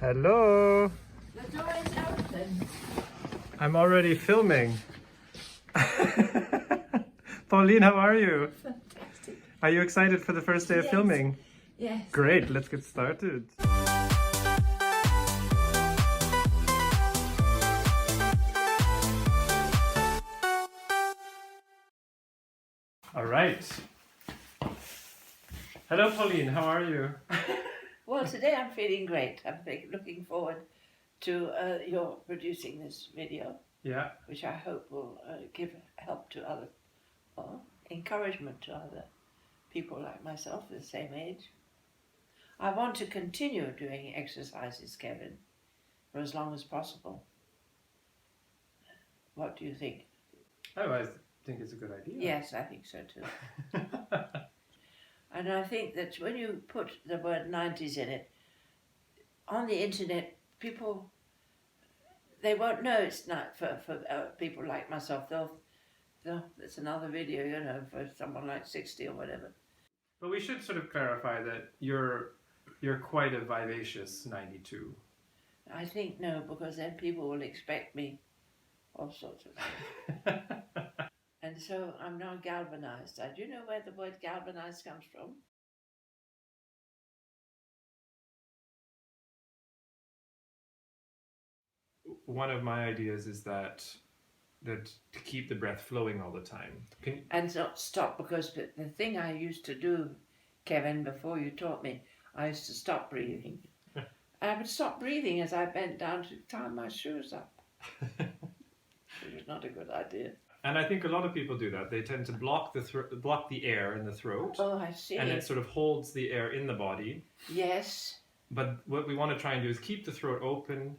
Hello. The door is open. I'm already filming. Pauline, how are you? Fantastic. Are you excited for the first day of Yes. filming? Yes. Great, let's get started. All right. Hello, Pauline, how are you? Well, today I'm feeling great. I'm looking forward to your producing this video, Yeah. which I hope will give help to other, or encouragement to other people like myself the same age. I want to continue doing exercises, Kevin, for as long as possible. What do you think? Oh, I think it's a good idea. Yes, I think so too. And I think that when you put the word 90s in it, on the internet, people, they won't know it's not for people like myself. It's another video, you know, for someone like 60 or whatever. But we should sort of clarify that you're quite a vivacious 92. I think no, because then people will expect me all sorts of things. And so I'm now galvanized. Do you know where the word galvanized comes from? One of my ideas is that to keep the breath flowing all the time. And not stop, because the thing I used to do, Kevin, before you taught me, I used to stop breathing. I would stop breathing as I bent down to tie my shoes up. It was not a good idea. And I think a lot of people do that. They tend to block the air in the throat. Oh, I see. And it sort of holds the air in the body. Yes. But what we want to try and do is keep the throat open.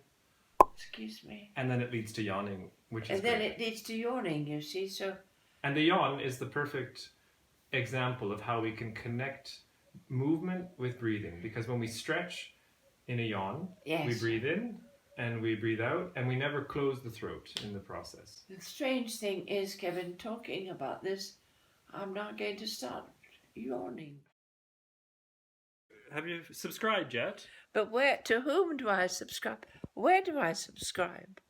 Excuse me. And then it leads to yawning, which is And then great. it leads to yawning, you see, so... And the yawn is the perfect example of how we can connect movement with breathing. Because when we stretch in a yawn, Yes. we breathe in and we breathe out, and we never close the throat in the process. The strange thing is, Kevin, talking about this, I'm not going to start yawning. Have you subscribed yet? But to whom do I subscribe? Where do I subscribe?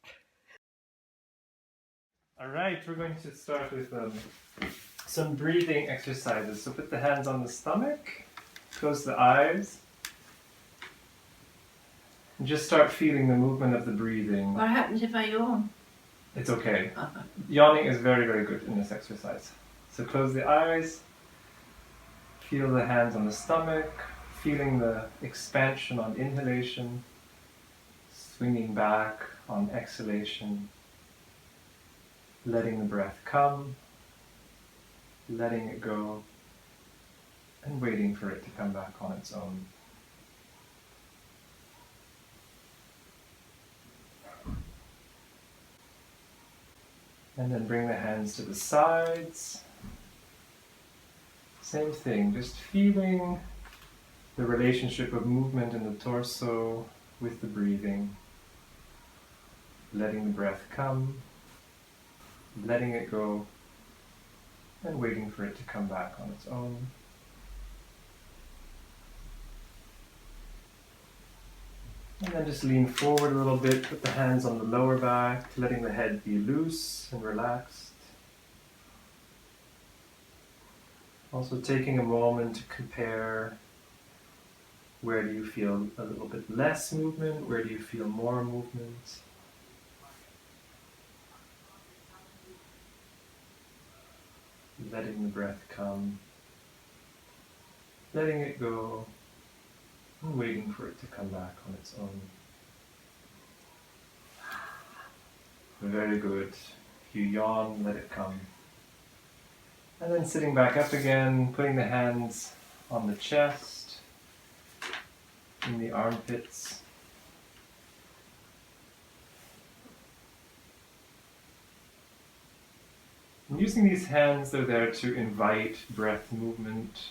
All right, we're going to start with some breathing exercises. So put the hands on the stomach, close the eyes, and just start feeling the movement of the breathing. What happens if I yawn? It's okay. Yawning is very, very good in this exercise. So close the eyes, feel the hands on the stomach, feeling the expansion on inhalation, swinging back on exhalation, letting the breath come, letting it go, and waiting for it to come back on its own. And then bring the hands to the sides. Same thing, just feeling the relationship of movement in the torso with the breathing. Letting the breath come, letting it go, and waiting for it to come back on its own. And then just lean forward a little bit, put the hands on the lower back, letting the head be loose and relaxed. Also taking a moment to compare, where do you feel a little bit less movement, where do you feel more movement. Letting the breath come, letting it go, and waiting for it to come back on its own. Very good. If you yawn, let it come. And then sitting back up again, putting the hands on the chest, in the armpits. And using these hands, they're there to invite breath movement.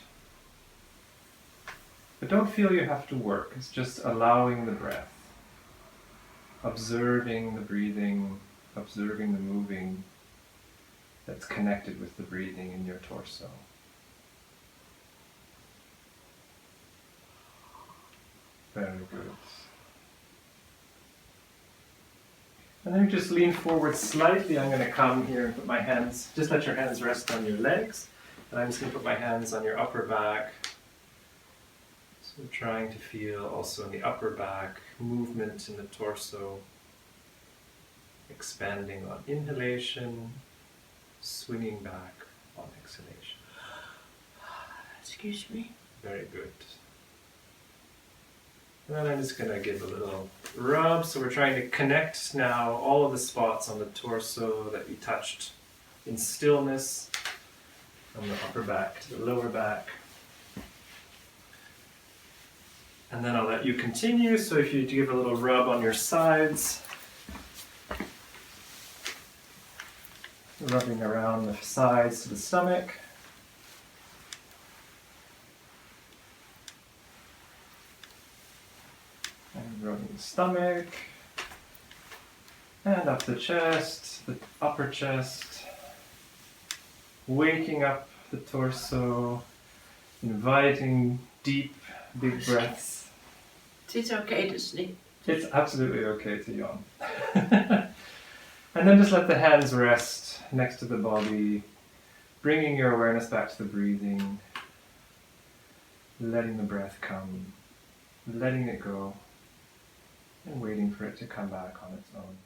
But don't feel you have to work, it's just allowing the breath, observing the breathing, observing the moving that's connected with the breathing in your torso. Very good. And then you just lean forward slightly. I'm going to come here and put my hands, just let your hands rest on your legs. And I'm just going to put my hands on your upper back. So trying to feel also in the upper back, movement in the torso, expanding on inhalation, swinging back on exhalation. Excuse me. Very good. And then I'm just going to give a little rub. So we're trying to connect now all of the spots on the torso that we touched in stillness, from the upper back to the lower back. And then I'll let you continue. So if you give a little rub on your sides, rubbing around the sides to the stomach. And rubbing the stomach. And up the chest, the upper chest. Waking up the torso. Inviting deep, big breaths. It's okay to sleep. It's absolutely okay to yawn. And then just let the hands rest next to the body, bringing your awareness back to the breathing, letting the breath come, letting it go, and waiting for it to come back on its own.